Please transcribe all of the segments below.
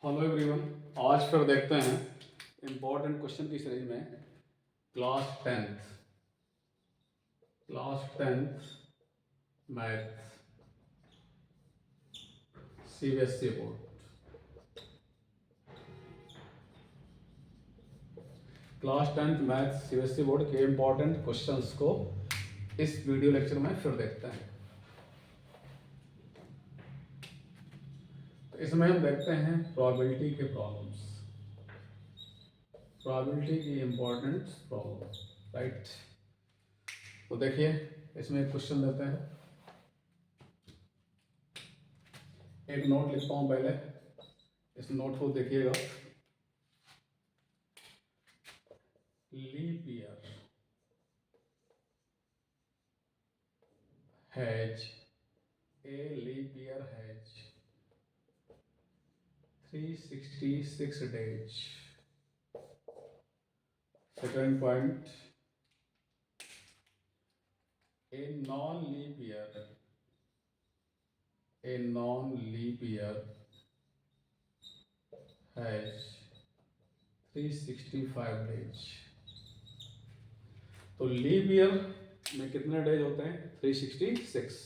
Hello everyone. आज फिर देखते हैं इम्पोर्टेंट क्वेश्चन की सीरीज में class tenth math CBSE board. Class tenth math CBSE board के इम्पोर्टेंट क्वेश्चंस को इस वीडियो लेक्चर में फिर देखते हैं। तो इसमें हम देखते हैं प्रोबेबिलिटी के प्रॉब्लम्स, प्रोबेबिलिटी की इम्पोर्टेंट प्रॉब्लम, राइट। तो देखिए इसमें एक क्वेश्चन देते हैं, एक नोट लिखता हूँ पहले, इस नोट को देखिएगा। Leap year has a leap year has 366 days. Second point, a non-leap year has 365 days. तो लीप ईयर में कितने डेज होते हैं? 366।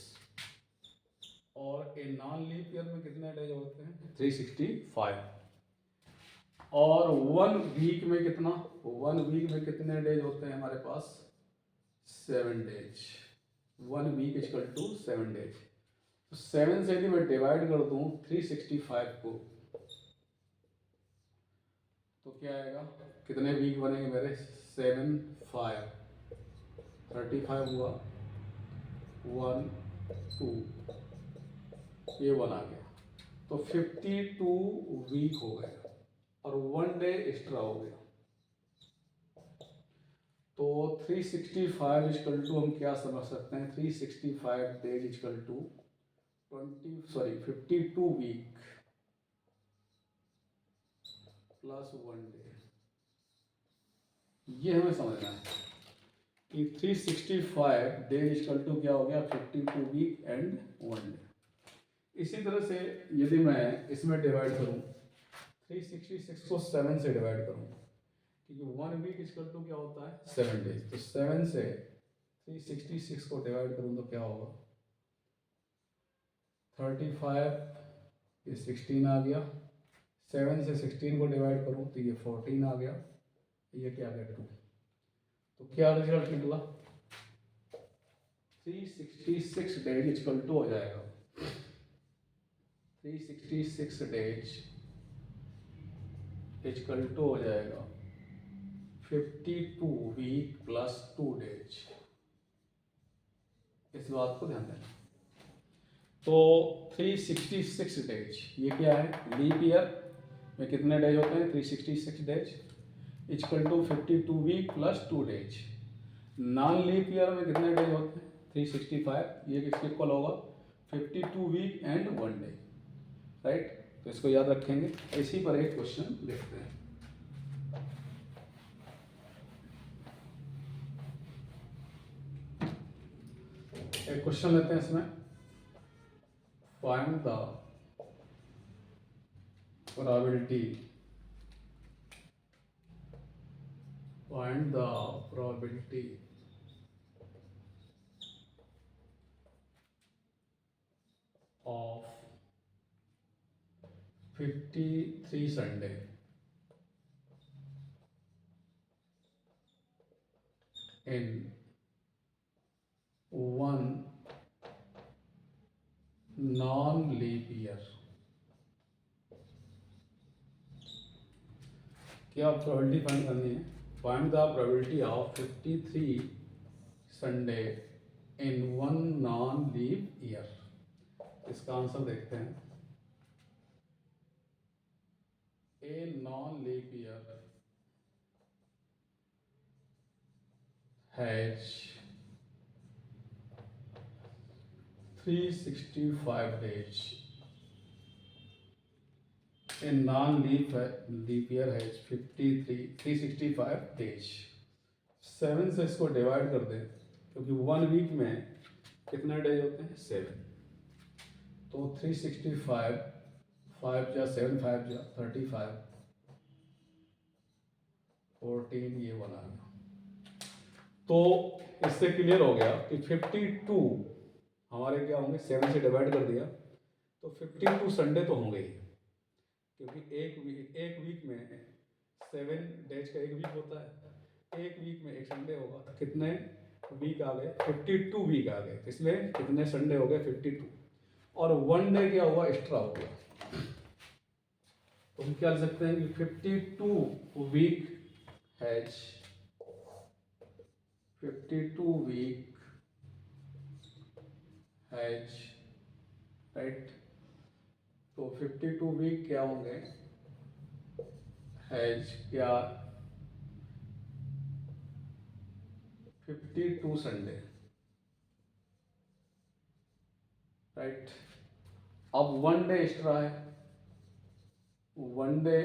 और ए नॉन लीप ईयर में कितने डेज होते हैं? 365। और वन वीक में कितने डेज होते हैं हमारे पास? 7 days. 1 week equal to 7 days. तो 7 से यदि मैं डिवाइड कर दूं 365 को, तो क्या आएगा? कितने वीक बनेंगे मेरे? 7 5 35 हुआ, 1 2, ये 1 आ गया, तो 52 वीक हो गए और 1 डे एक्स्ट्रा हो गया। तो 365 इक्वल टू हम क्या समझ सकते हैं? 365 days equal to 52 week plus 1 day. ये हमें समझना है कि 365 डेज इक्वल टू क्या हो गया? 52 वीक एंड 1 डे। इसी तरह से यदि मैं इसमें डिवाइड करूं, 366 को 7 से डिवाइड करूं, क्योंकि 1 वीक इक्वल टू क्या होता है? 7 डेज। तो 7 से 366 को डिवाइड करूं तो क्या होगा? 35, ये 16 आ गया। 7 से 16 को डिवाइड करूं तो ये 14 आ गया, ये क्या आ गया? 2। तो क्या रिजल्ट निकला? 366 डेज इक्वल टू हो जाएगा 366 डेज इक्वल टू हो जाएगा 52 वीक प्लस 2 डेज। इस बात को ध्यान देना। तो 366 डेज, ये क्या है? लीप ईयर में कितने डेज होते हैं? 366 days equal to 52 week plus 2 days. Non leap year में कितने डेज होते हैं? 365, ये किसके इक्वल होगा? 52 वीक एंड 1 डे, राइट। तो इसको याद रखेंगे। इसी पर एक क्वेश्चन देखते हैं। एक क्वेश्चन लेते हैं इसमें, find the probability of 53 Sunday in one non-leap year। क्या प्रोबेबिलिटी फाइंड करनी है? Find the probability of 53 Sunday in one non leap year. इसका आंसर देखते हैं। A non leap year has 365 days। A non-leap year has 365 days। 7 से इसको divide कर दें, क्योंकि 1 वीक में कितने डेज होते हैं? 7। तो 365 5 जा 7 5 जा 35, 14, ये 1 आ गया। तो इससे क्लियर हो गया कि 52 हमारे क्या होंगे, 7 से डिवाइड कर दिया तो 52 संडे तो होंगे ही, क्योंकि एक वीक में 7 डेज का एक वीक होता है, एक वीक में एक संडे होगा, तो कितने वीक आ गए, 52 वीक आ गए। इसमें कितने संडे हो गए, 52, और 1 डे क्या हुआ, एक्स्ट्रा हो गया। तो हम क्या लिख सकते हैं कि 52 week has 52 week has, right. तो 52 वीक क्या होंगे, हैज क्या 52 संडे, राइट। अब 1 डे एक्स्ट्रा है, 1 डे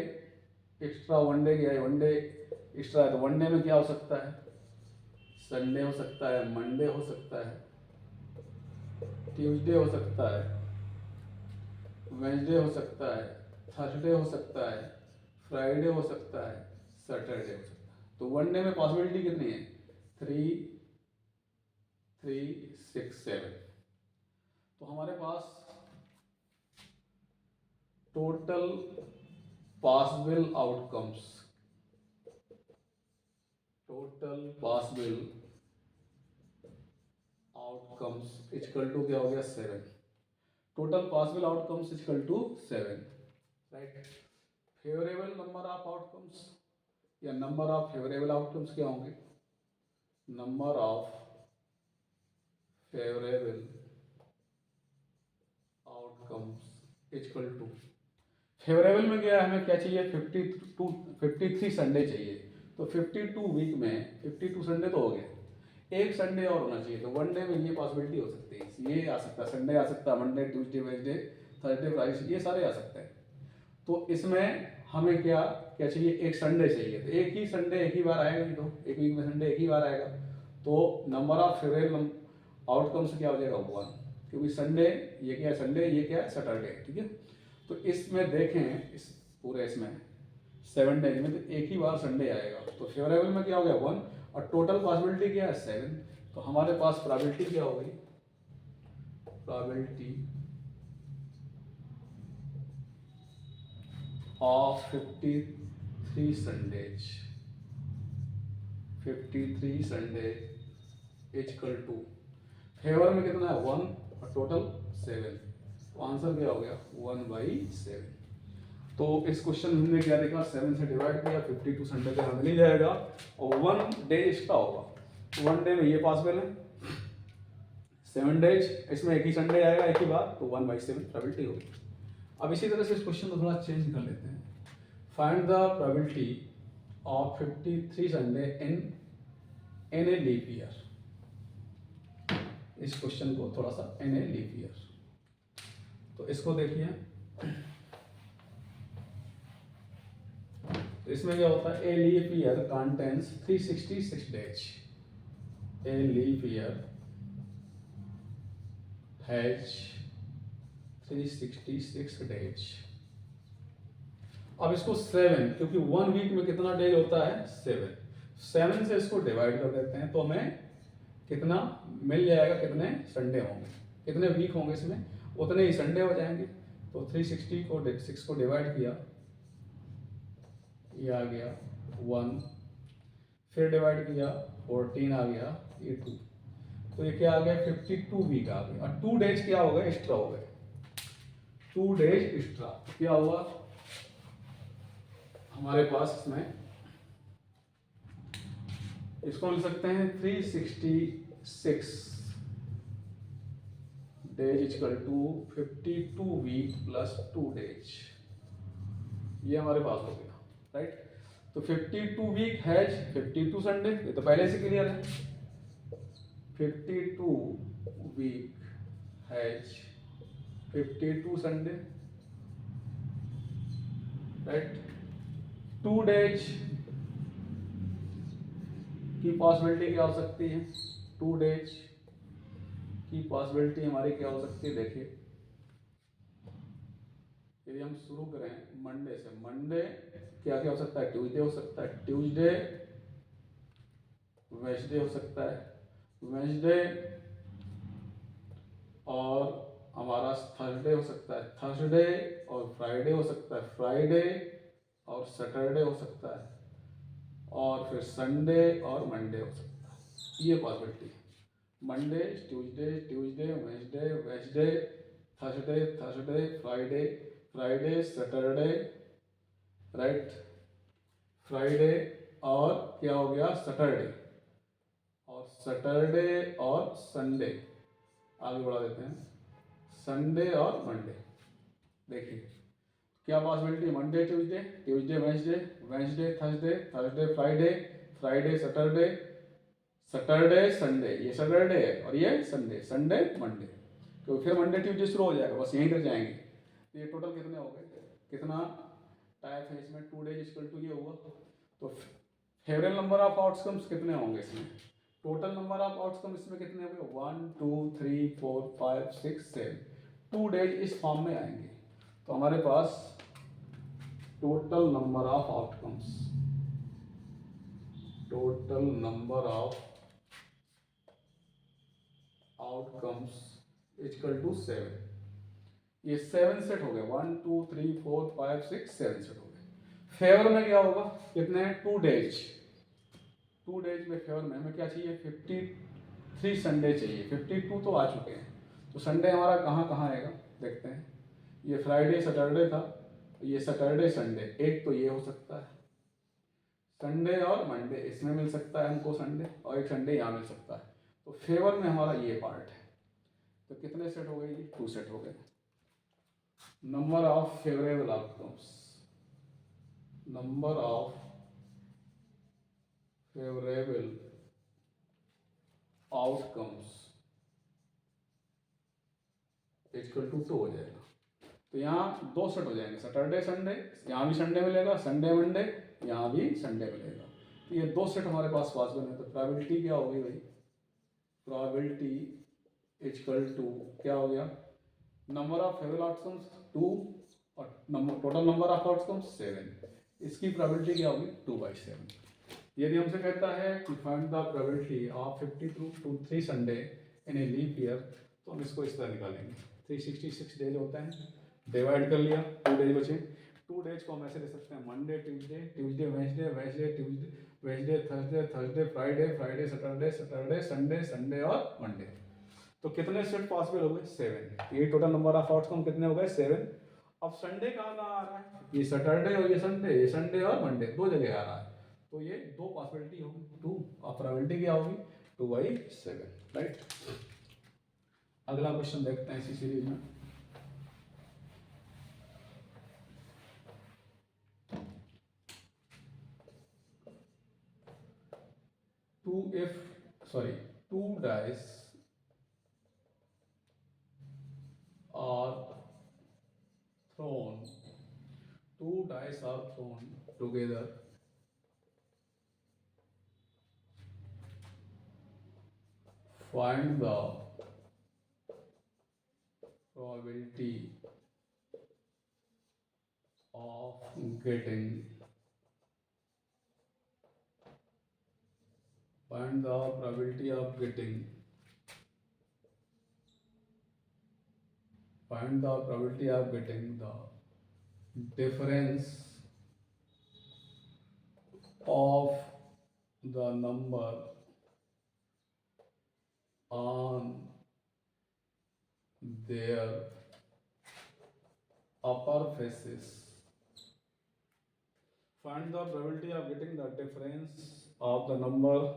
एक्स्ट्रा, 1 डे क्या है, 1 डे एक्स्ट्रा है, तो 1 डे में क्या हो सकता है, संडे हो सकता है, मंडे हो सकता है, ट्यूसडे हो सकता है, वेंसडे हो सकता है, थर्सडे हो सकता है, फ्राइडे हो सकता है, सैटरडे हो सकता है। तो 1 डे में पॉसिबिलिटी कितनी है, 3, 3, 6, 7। तो हमारे पास total possible outcomes, total possible outcomes equal to क्या हो गया, 7। Total possible outcomes equal to 7, right. Favourable number of outcomes या नंबर ऑफ फेवरेबल आउटकम्स क्या होंगे, number of favourable outcomes equal to, favourable में क्या है, हमें क्या चाहिए, 53 संडे चाहिए। तो 52 वीक में 52 संडे तो हो गए, एक संडे और होना चाहिए। तो 1 डे में ये पॉसिबिलिटी हो सकती है, ये आ सकता है, संडे आ सकता है, Monday, Tuesday, Wednesday, Thursday, Friday, ये सारे आ सकते हैं। तो इसमें हमें क्या क्या चाहिए, एक संडे चाहिए। तो एक ही संडे एक ही बार आएगा, नहीं तो एक वीक में संडे एक ही बार आएगा। तो नंबर ऑफ फेवरेबल आउटकम्स क्या हो जाएगा, 1, क्योंकि संडे ये क्या है, संडे ये क्या है, सैटरडे, ठीक है। तो इसमें देखें, इस पूरे इसमें 7 डेज में तो एक ही बार संडे आएगा। तो फेवरेबल में क्या हो गया, 1, और टोटल पॉसिबिलिटी क्या है, 7। तो हमारे पास प्रोबेबिलिटी क्या हो गई, probability of 53 Sundays, 53 Sunday equal to, favour में कितना है, 1, और टोटल 7। तो आंसर क्या हो गया, 1/7। तो इस क्वेश्चन में हमने क्या देखा, 7 से डिवाइड किया, 52 संडे का मिल ही जाएगा, और 1 डे एक्स्ट्रा होगा। तो 1 डे में ये पॉसिबल है, 7 डेज, इसमें एक ही संडे आएगा एक ही बार, तो 1/7 प्रोबेबिलिटी होगी। अब इसी तरह से इस क्वेश्चन को थोड़ा चेंज कर लेते हैं। Find the probability of 53 Sunday in a leap year. इस क्वेश्चन को थोड़ा सा इन ए लीप ईयर, तो इसको देखिए, तो इसमें क्या होता है, a leap year contains 366 days, a leap year has 366 days. अब इसको 7, क्योंकि 1 वीक में कितना डेज होता है, 7 से इसको डिवाइड कर देते हैं, तो हमें कितना मिल जाएगा, कितने संडे होंगे, कितने वीक होंगे इसमें, उतने ही संडे हो जाएंगे। तो 360 को 6 को डिवाइड किया, ये आ गया 1, फिर डिवाइड किया 14 आ गया, ये 2, तो ये क्या आ गया, 52 वीक आ गए। और 2 डेज क्या हो गए, एक्स्ट्रा हो गए, 2 डेज एक्स्ट्रा। क्या हुआ हमारे पास, इसमें इसको मिल सकते हैं 366 days equal to 52 week plus 2 days, ये हमारे पास हो गया, राइट। तो 52 वीक हैज 52 संडे, ये तो पहले से क्लियर है। 52 week has 52 Sunday, right. 2 days की पॉसिबिलिटी क्या हो सकती है, 2 डेज की पॉसिबिलिटी हमारी क्या हो सकती है, देखिए यदि हम शुरू करें मंडे से, मंडे क्या क्या हो सकता है, ट्यूसडे हो सकता है, ट्यूसडे वेडनेसडे हो सकता है, वेडनेसडे और हमारा थर्सडे हो सकता है, थर्सडे और फ्राइडे हो सकता है, फ्राइडे और सैटरडे हो सकता है, और फिर संडे और मंडे हो सकता है। ये पॉसिबिलिटी है। Monday, Tuesday, Tuesday, Wednesday, Wednesday, Thursday, Thursday, Friday, Friday, Saturday, right, Friday और क्या हो गया, सैटरडे, और सैटरडे और संडे, आगे बढ़ा देते हैं, संडे और मंडे। देखिए क्या possibility, Monday Tuesday, Tuesday Wednesday, Wednesday Thursday, Thursday Friday, Friday Saturday, Saturday Sunday, ये सैटरडे है और ये संडे, संडे मंडे, तो फिर मंडे ट्यूसडे शुरू हो जाएगा, बस यहीं तक जाएंगे। तो ये टोटल कितने हो गए, कितना टाइप है इसमें, 2 डेज इक्वल टू ये हुआ। तो फेवरेबल नंबर ऑफ आउटकम्स कितने होंगे इसमें, टोटल नंबर ऑफ आउटकम इसमें कितने हो गए, 1 2 3 4 5 6 7, 2 डेज इस फॉर्म में आएंगे। तो हमारे पास total number of outcomes, total number of outcomes equal to 7, ये 7 सेट हो गए, 1 2 3 4 5 6 7 सेट हो गए। फेवर में क्या होगा, कितने हैं, 2 डेज, 2 डेज में फेवर में हमें क्या चाहिए, 53 संडे चाहिए, 52 तो आ चुके हैं। तो संडे हमारा कहाँ कहाँ आएगा देखते हैं, ये फ्राइडे सैटरडे था, ये सैटरडे संडे, एक तो ये हो सकता है, संडे और मंडे इसमें मिल सकता है हमको संडे, और एक संडे यहाँ मिल सकता है। तो फेवर में हमारा ये पार्ट है। तो कितने सेट हो गए जी, 2 सेट हो गए। Number of favourable outcomes, number of favourable outcomes equal to 2 हो जाएगा। तो यहाँ 2 सेट हो जाएंगे, सैटरडे संडे, यहाँ भी संडे मिलेगा, संडे मंडे, यहाँ भी संडे मिलेगा। तो ये 2 सेट हमारे पास पॉसिबल है। तो प्रोबेबिलिटी क्या होगी भाई, प्रोबेबिलिटी इक्वल टू क्या हो गया, नंबर ऑफ फेवरेबल आउटकम्स 2 और number total number of outcomes 7, इसकी प्रोबेबिलिटी क्या होगी 2/7। यदि हमसे कहता है कि find the probability of 52 to 3 Sunday in a leap year, तो हम इसको इस तरह निकालेंगे, 366 डेज होता है, डिवाइड कर लिया, 2 डेज बचे, 2 डेज को हम ऐसे ले सकते हैं, Monday Tuesday, Tuesday Wednesday, Wednesday Tuesday, Wednesday Thursday, Thursday Friday, Friday Saturday, Saturday Sunday, Sunday और मंडे। तो कितने सेट पॉसिबल हो गए, 7। ये टोटल नंबर ऑफ आउटकम कितने हो गए, 7। अब संडे कहाँ कहाँ आ रहा है, ये सैटरडे और ये संडे और मंडे 2 जगह आ रहा है। तो ये 2 पॉसिबिलिटी होगी, 2, और प्रोबेबिलिटी क्या होगी 2/7, राइट। अगला क्वेश्चन देखते हैं इसी सीरीज में। Two dice are thrown, 2 dice are thrown together find the probability of getting, find the probability of getting, find the probability of getting the difference of the number on their upper faces. Find the probability of getting the difference of the number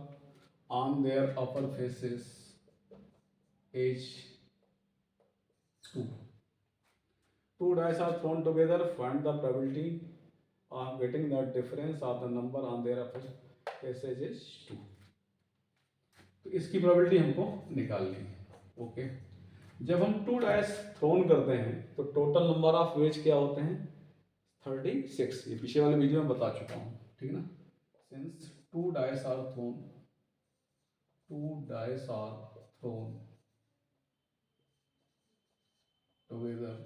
on their upper faces is 2. 2 dice are thrown together. Find the probability of getting the difference of the number on their upper faces is 2. तो इसकी probability हमको निकालनी है। Okay, जब हम 2 dice throne करते हैं तो टोटल नंबर ऑफ वेज क्या होते हैं, 36। ये पीछे वाले वीडियो में बता चुका हूँ, ठीक है ना। Since 2 dice are thrown, 2 dice are thrown together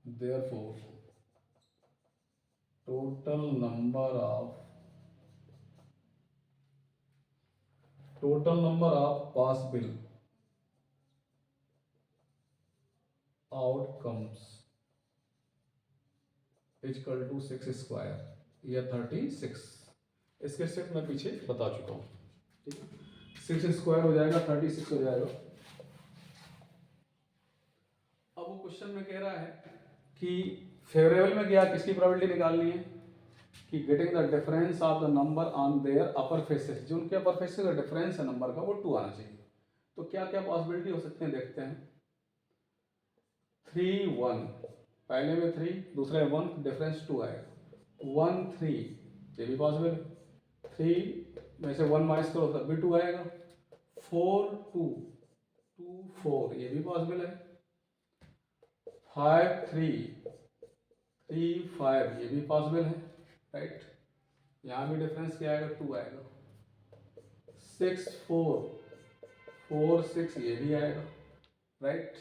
therefore total number of possible outcomes equal to 6 square या 36। इसके स्टेप मैं पीछे बता चुका हूँ, ठीक है। 6 स्क्वायर हो जाएगा 36 हो जाएगा। अब वो क्वेश्चन में कह रहा है कि फेवरेबल में क्या किसकी प्रोबेबिलिटी निकालनी है कि getting the difference of the number on their upper faces, जो उनके अपर फेसेस का डिफरेंस है नंबर का वो 2 आना चाहिए। तो क्या क्या पॉसिबिलिटी हो सकते हैं देखते हैं। 3 1, पहले में 3 दूसरे में 1, डिफरेंस 2 आएगा। 1 3 ये भी पॉसिबल है, 3 में से 1 माइनस करो तब भी 2 आएगा। 4 2 2 4 ये भी पॉसिबल है। 5 3 3 5 ये भी पॉसिबल है, राइट। यहाँ भी डिफरेंस क्या आएगा 2 आएगा। 6 4 4 6 ये भी आएगा, राइट।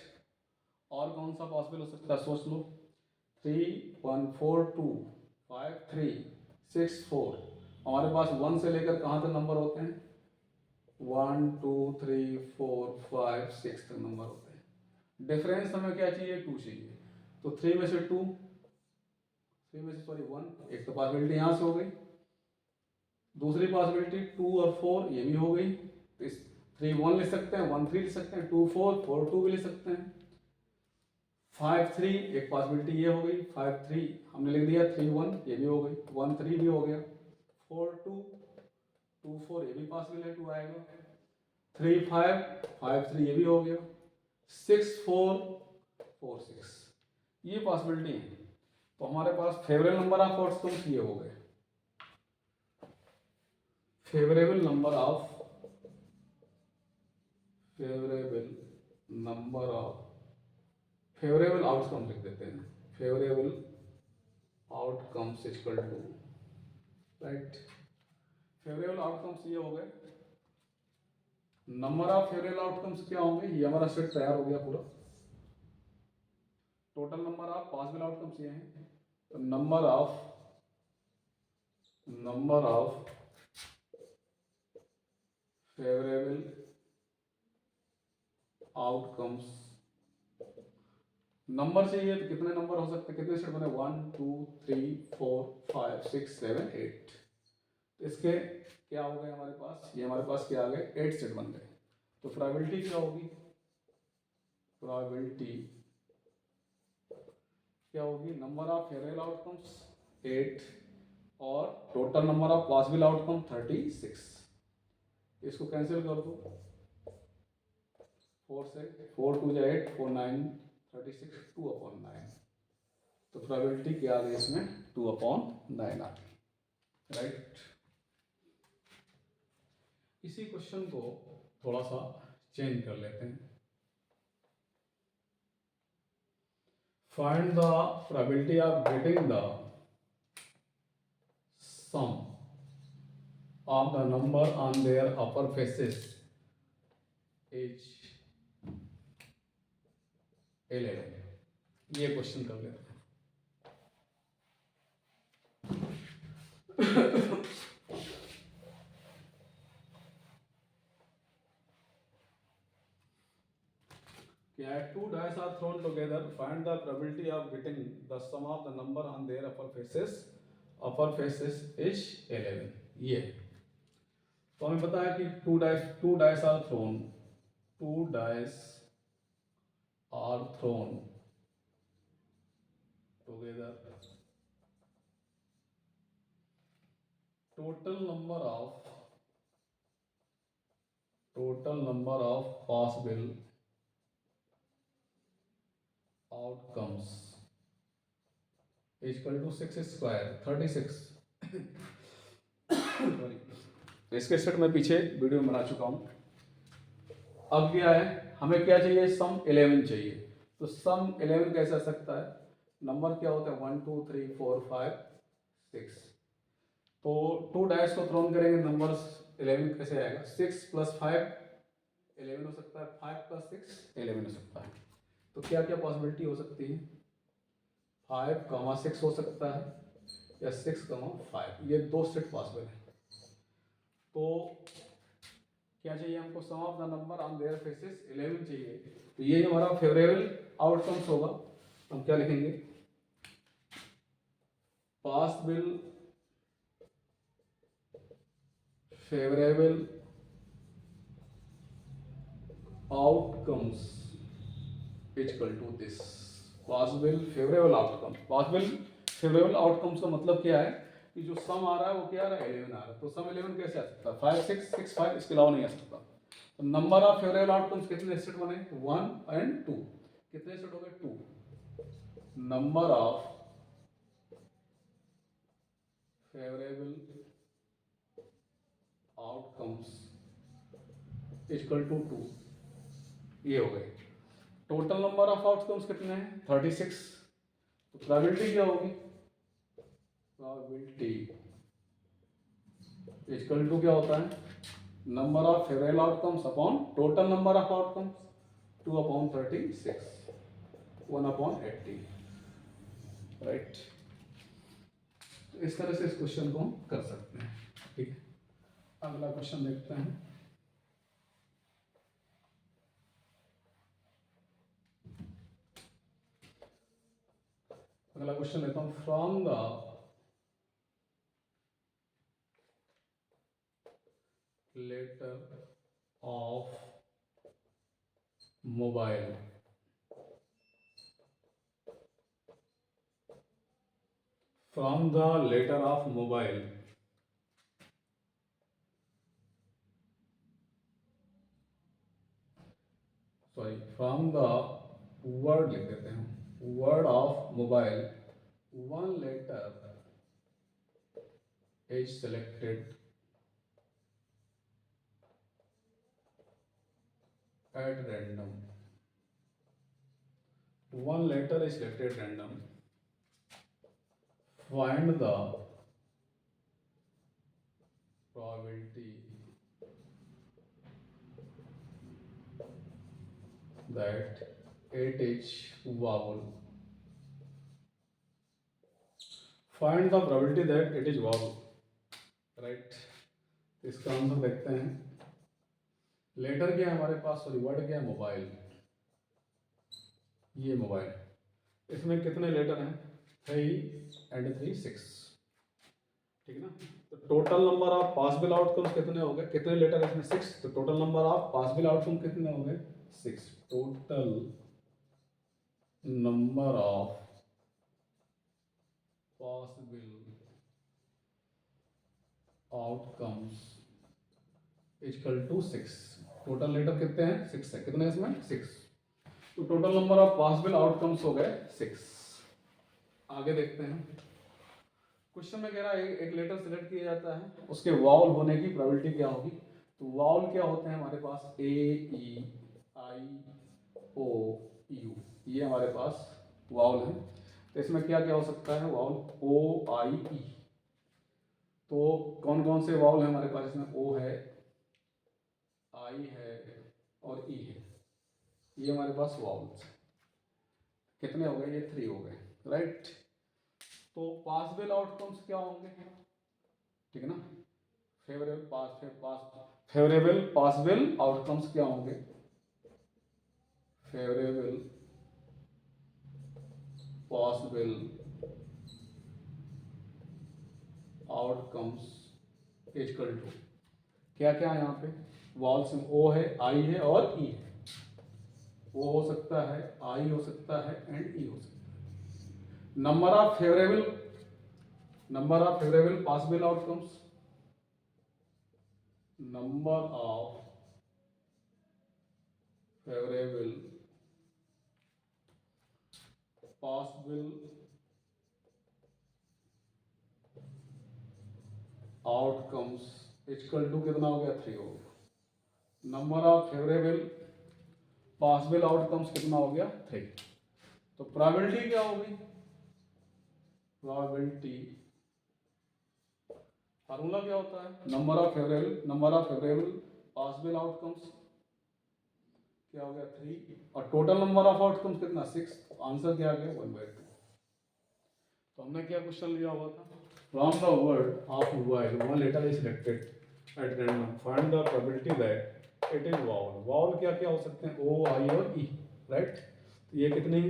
और कौन सा पॉसिबल हो सकता है सोच लो। 3 1 4 2 5 3 6 4, हमारे पास 1 से लेकर कहाँ तक नंबर होते हैं 1 2 3 4 5 6 तक नंबर होते हैं। डिफरेंस हमें क्या चाहिए 2 चाहिए। तो 3 में से 2 3 में से सॉरी 1, एक तो पॉसिबिलिटी यहाँ से हो गई। दूसरी पॉसिबिलिटी 2 और 4 ये भी हो गई। तो इस 3 1 लिख सकते हैं, 1 3 लिख सकते हैं, 2 4 4 2 भी लिख सकते हैं। 5 3 एक पॉसिबिलिटी ये हो गई, 5 3 हमने लिख दिया, 3 1 ये भी हो गई, 1 3 भी हो गया, 4 2 2 4 ये भी पॉसिबल है 2 आएगा, 3 5 5 3 ये भी हो गया, 6 4 4 6 ये पॉसिबिलिटी है। तो हमारे पास फेवरेबल नंबर ऑफ आउटकम्स ये हो गए। Favourable number of favourable outcome लिख देते हैं। Favourable outcomes equal to, right. Favourable outcomes ये हो गए। नंबर ऑफ फेवरेबल आउटकम्स क्या होंगे, ये हमारा सेट तैयार हो गया पूरा। Total number of possible outcomes ये हैं। तो number of favourable outcomes, number चाहिए तो कितने नंबर हो सकते हैं, कितने सेट बने 1 2 3 4 5 6 7 8। इसके क्या हो गए हमारे पास, ये हमारे पास क्या आ गए 8 सेट बन गए। तो प्रोबेबिलिटी क्या होगी, प्रोबेबिलिटी क्या होगी, नंबर ऑफ फेवरेबल आउटकम्स 8 और total number of possible outcome 36। इसको कैंसिल कर दो 4 से, 4 2 8 4 9 36 2/9। तो प्रोबेबिलिटी क्या आ गई इसमें 2/9 आ गई, राइट। इसी क्वेश्चन को थोड़ा सा चेंज कर लेते हैं। Find the probability of getting the sum of the number on their upper faces is 11। ये क्वेश्चन कर लेते हैं। Two dice are thrown together. Find the probability of getting the sum of the number on their upper faces. Upper faces is 11. ये तो हमें पता है कि two dice are thrown. 2 dice are thrown together. Total number of possible outcomes is equal to 6 square 36। Sorry, इसके set में पीछे video बना चुका हूँ। अब क्या है, हमें क्या चाहिए, सम 11 चाहिए। तो सम 11 कैसे आ सकता है, नंबर क्या होता है 1 2 3 4 5 6। तो 2 डाइस को थ्रोन करेंगे, नंबर 11 कैसे आएगा, 6 + 5 11 हो सकता है, 5 + 6 11 हो सकता है। तो क्या क्या पॉसिबिलिटी हो सकती है, 5, 6 हो सकता है या 6, 5, ये दो सेट पॉसिबल है। तो क्या चाहिए हमको, sum of the number on their faces 11 चाहिए। तो ये हमारा फेवरेबल आउटकम्स होगा। हम क्या लिखेंगे, possible favourable outcomes equal to this. Possible favourable outcome, possible favourable outcomes का मतलब क्या है कि जो सम आ रहा है वो क्या आ रहा है, 11 आ रहा है। तो सम 11 कैसे आ सकता है, 5, 6, 6, 5, इसके अलावा नहीं आ सकता। तो नंबर ऑफ फेवरेबल आउटकम्स कितने सेट बने, 1 एंड 2। कितने सेट हो गए, 2। Number of favourable outcomes equal to 2, ये हो गए। टोटल नंबर ऑफ आउटकम्स कितने हैं, 36। तो प्रोबेबिलिटी क्या होगी, प्रोबेबिलिटी इक्वल टू क्या होता है, number of favourable outcomes upon total number of outcomes, 2/36, 1/80, right. तो इस तरह से इस क्वेश्चन को हम कर सकते हैं। ठीक है, अगला क्वेश्चन देखते हैं। अगला क्वेश्चन लेता हूं, from the letter of mobile from the letter of mobile from the word लिख देते हैं, word of mobile, one letter is selected at random, one letter is selected at random, find the probability that it is vowel, find the probability that it is vowel, right। इसका answer देखते हैं। Letter क्या है हमारे पास, sorry word क्या है, mobile, ये mobile, इसमें कितने लेटर हैं, 3 and 3, 6, ठीक है ना। तो total number of possible outcomes कितने हो गए, कितने लेटर है इसमें, 6। तो total number of possible outcome कितने हो गए, 6। Total number of possible outcomes equal to 6। Total letter कितने हैं, 6 है, कितने इसमें, 6। तो total number of possible outcomes हो गए 6। आगे देखते हैं। क्वेश्चन में कह रहा है एक लेटर सिलेक्ट किया जाता है, उसके वाउल होने की प्रोबेबिलिटी क्या होगी। तो वाउल क्या होते हैं हमारे पास, ए, ई, आई, ओ, यू, ये हमारे पास वाउल है। तो इसमें क्या क्या हो सकता है, वाउल ओ, आई, ई। तो कौन कौन से वाउल है हमारे पास, इसमें ओ है, आई है और ई है, ये हमारे पास वाउल्स कितने हो गए, ये 3 हो गए, राइट। तो पॉसिबल आउटकम्स क्या होंगे, ठीक है ना, फेवरेबल पॉसिबल आउटकम्स क्या होंगे, favourable possible outcomes equal to क्या क्या है यहाँ पे, वॉल्स में ओ है, आई है और ई है। ओ हो सकता है, आई हो सकता है एंड ई हो सकता है। Number of favourable possible outcomes, number of favorable possible outcomes equal to कितना हो गया, 3 हो गया। Number of favourable possible outcomes कितना हो गया, 3। तो प्रोबेबिलिटी क्या होगी, प्रोबेबिलिटी फार्मूला क्या होता है, number of favourable possible outcomes क्या हो गया, 3, और टोटल नंबर ऑफ आउटकम्स कितना, 6। तो आंसर क्या आ गया, 1/2। तो हमने क्या क्वेश्चन लिया हुआ था, from the word of mobile one letter is selected at random, find the probability that it is vowel. Vowel क्या क्या हो सकते हैं, ओ आई और ई, राइट। ये कितनी,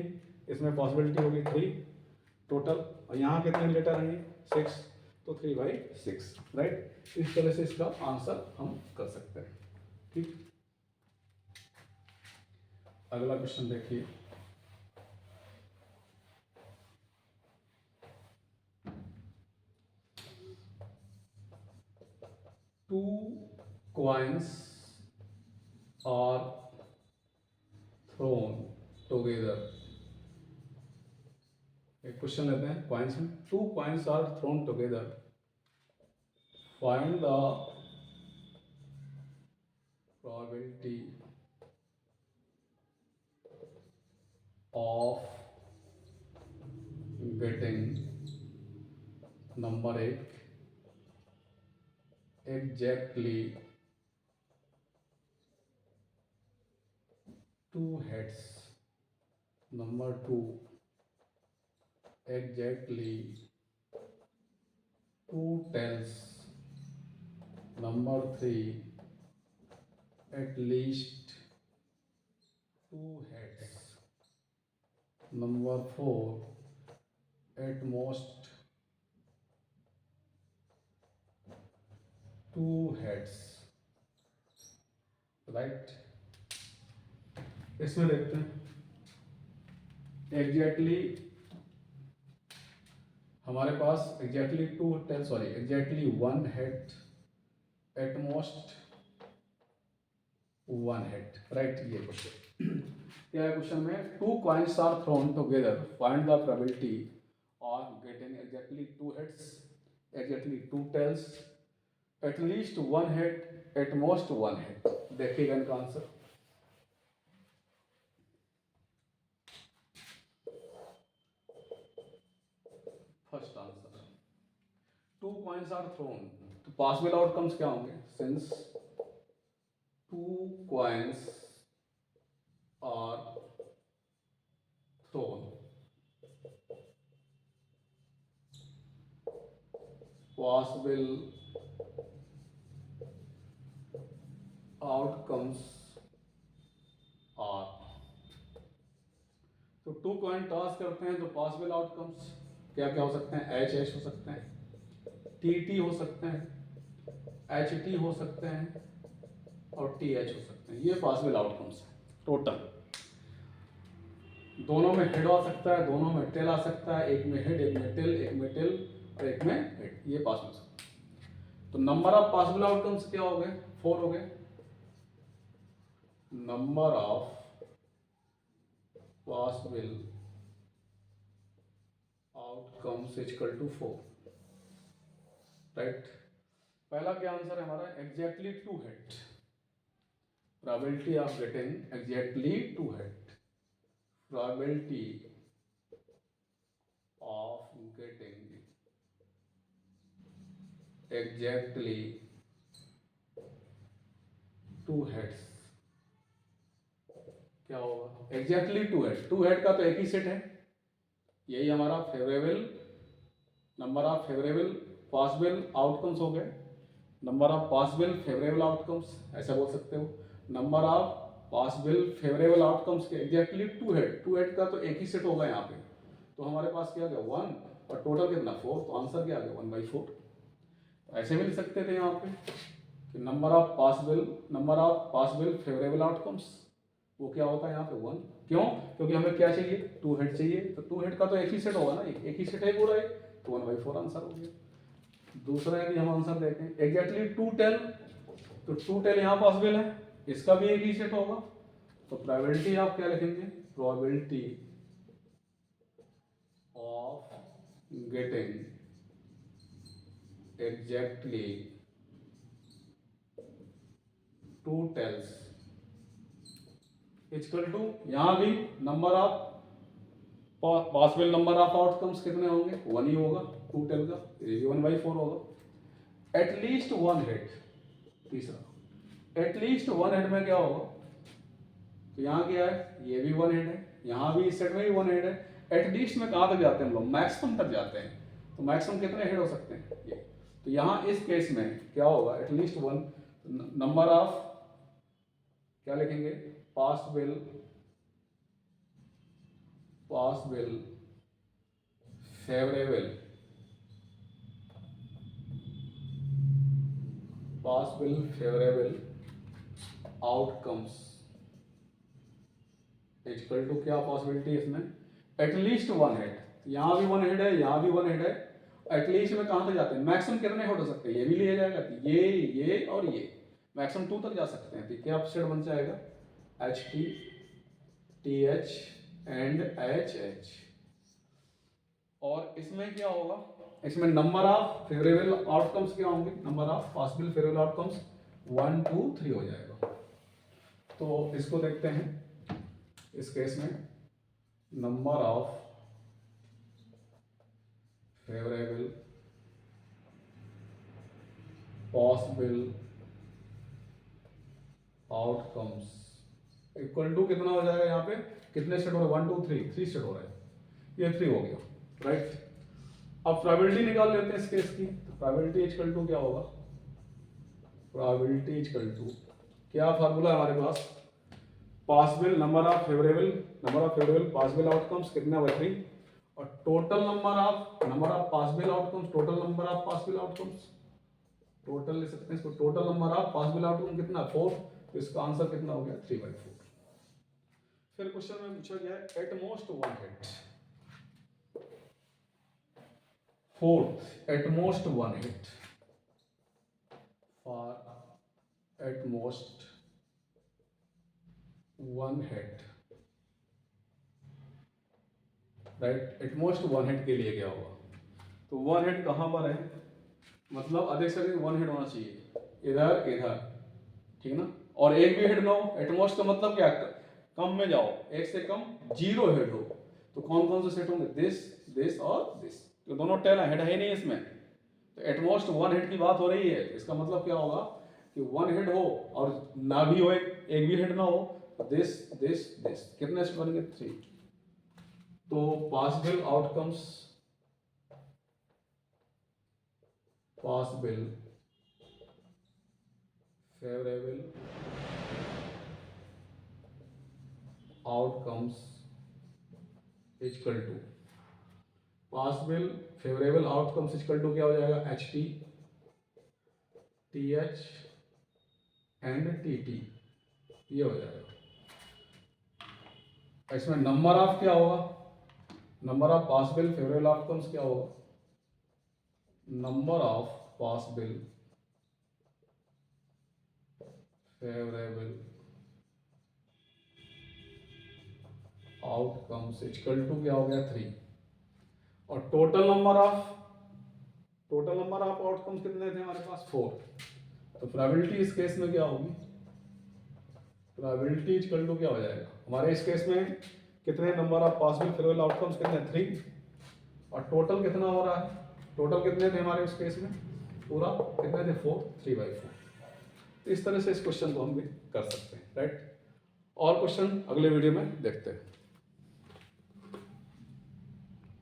इसमें पॉसिबिलिटी होगी 3 टोटल, और यहाँ कितने लेटर हैं, 6, तो 3/6, राइट। इस तरह से इसका आंसर हम कर सकते हैं, ठीक। अगला क्वेश्चन देखिए, two coins are thrown together। एक क्वेश्चन लेते हैं कॉइन्स में, 2 coins are thrown together, find the probability of getting number 1 exactly 2 heads, number 2 exactly 2 tails, number 3 at least 2 heads, number 4 at most 2 heads, right. इसमें देखते हैं exactly हमारे पास exactly 2 tail, sorry exactly 1 head, at most 1 head, right. ये question क्या है, question में 2 coins are thrown together, find the probability of getting exactly 2 heads, exactly 2 tails, at least 1 head, at most 1 head. देखिएगा इनका answer, first answer 2 coins are thrown, तो possible outcomes क्या होंगे, since 2 coins are thrown, possible outcomes are, तो 2 coin toss करते हैं तो possible outcomes क्या क्या हो सकते हैं, एच एच हो सकते हैं, टी टी हो सकते हैं, एच टी हो सकते हैं, और टी एच हो सकते हैं। ये पॉसिबल आउटकम्स हैं टोटल। दोनों में हेड आ सकता है, दोनों में टेल आ सकता है, एक में हेड, एक में टेल, एक में टेल और एक में हेड, ये पॉसिबल। तो नंबर ऑफ पॉसिबल आउटकम्स क्या हो गए, 4 हो गए। Number of possible outcomes equal to 4, right. पहला क्या आंसर है हमारा, exactly 2 head, probability of getting exactly 2 head, probability of getting exactly 2 heads, क्या होगा, एग्जैक्टली 2 हेड, 2 हेड का तो एक ही सेट है, यही हमारा favourable, number of favourable possible outcomes हो गए, number of possible favourable outcomes ऐसा बोल सकते हो, number of possible favourable outcomes के एग्जैक्टली 2 हेड, 2 हेड का तो एक ही सेट होगा यहाँ पे, तो हमारे पास क्या आ गया 1 और टोटल कितना 4, तो आंसर क्या आ गया 1/4। ऐसे भी लिख सकते थे यहाँ पे कि number of possible favourable outcomes, वो क्या होता है यहाँ पे 1, क्यों, क्योंकि हमें क्या चाहिए, 2 हेड चाहिए, तो 2 हेड का तो एक ही सेट होगा ना, एक ही सेट है पूरा, तो 1/4 आंसर हो गया। दूसरा यदि हम आंसर देखें एग्जैक्टली 2 टेल, तो 2 टेल यहाँ पॉसिबल है, इसका भी एक ही सेट होगा, तो प्रोबेबिलिटी आप क्या लिखेंगे, probability of getting exactly 2 tails equal to, यहाँ भी number of possible number of outcomes कितने होंगे, 1 ही होगा 2 टेल का, ये भी 1/4 होगा। एटलीस्ट 1 हेड, तीसरा एटलीस्ट 1 हेड में क्या होगा, तो यहाँ क्या है, ये भी 1 हेड है, यहाँ भी इस सेट में भी 1 हेड है, एटलीस्ट में कहाँ तक जाते हैं हम लोग, मैक्सिमम तक जाते हैं। तो मैक्सिमम कितने हेड हो सकते हैं ये। तो यहाँ इस केस में क्या होगा, एटलीस्ट वन, नंबर ऑफ क्या लिखेंगे, possible favourable outcomes equal to क्या पॉसिबिलिटी है इसमें, एटलीस्ट वन हेड। यहाँ भी वन हेड है, यहाँ भी वन हेड है, एटलीस्ट में कहाँ तक जाते हैं, मैक्सिमम कितने हेड हो सकते हैं, ये भी लिया जाएगा, ये और ये मैक्सिमम 2 तक जा सकते हैं। तो क्या सेट बन जाएगा, HT TH एंड HH। और इसमें क्या होगा, इसमें नंबर ऑफ फेवरेबल आउटकम्स क्या होंगे, number of possible favourable outcomes 1 2 3 हो जाएगा। तो इसको देखते हैं, इस केस में number of favourable possible outcomes equal to कितना हो जाएगा, यहाँ पे कितने सेट हो रहे हैं, 1 2 3 सेट हो रहा है, ये 3 हो गया, राइट। अब प्रोबेबिलिटी निकाल लेते हैं इस केस की। प्रोबेबिलिटी इक्वल टू क्या होगा, प्रोबेबिलिटी इक्वल टू क्या फार्मूला है हमारे पास, possible number of favourable possible outcomes कितना हुआ 3, और total number of possible outcomes, total number of possible outcomes, total ले सकते हैं इसको, total number of possible outcome कितना 4, तो इसका आंसर कितना हो गया 3/4। फिर क्वेश्चन में पूछा गया है at most one hit, fourth at most one hit, for at most one hit, right. At most one hit के लिए क्या होगा, तो वन हिट कहां पर है, मतलब अधिक से अधिक वन हिट होना चाहिए, इधर, ठीक ना, और एक भी हिट ना हो। एट मोस्ट का मतलब क्या, कम में जाओ, एक से कम 0 हेड हो। तो कौन कौन से सेट होंगे, दिस और दिस, तो दोनों टेल हेड है नहीं इसमें। तो एटमोस्ट वन हेड की बात हो रही है, इसका मतलब क्या होगा कि वन हेड हो और ना भी हो, एक भी हेड ना हो, दिस कितने सेट बनेंगे 3। तो possible outcomes, possible favourable outcomes equal to, possible favourable outcomes equal to क्या हो जाएगा, HT TH एंड TT, ये हो जाएगा। इसमें नंबर ऑफ क्या होगा, number of possible favourable outcomes क्या होगा, number of possible favourable outcomes equal to क्या हो गया 3, और टोटल नंबर ऑफ आउटकम्स कितने थे हमारे पास 4। तो प्रोबेबिलिटी इस केस में क्या होगी, प्रोबेबिलिटी इक्वल टू क्या हो जाएगा, हमारे इस केस में कितने number of possible favourable outcomes कितने 3, और टोटल कितना हो रहा है, टोटल कितने थे हमारे उस केस में, पूरा कितने थे 4, 3/4। तो इस तरह से इस क्वेश्चन को हम भी कर सकते हैं, राइट। और क्वेश्चन अगले वीडियो में देखते हैं।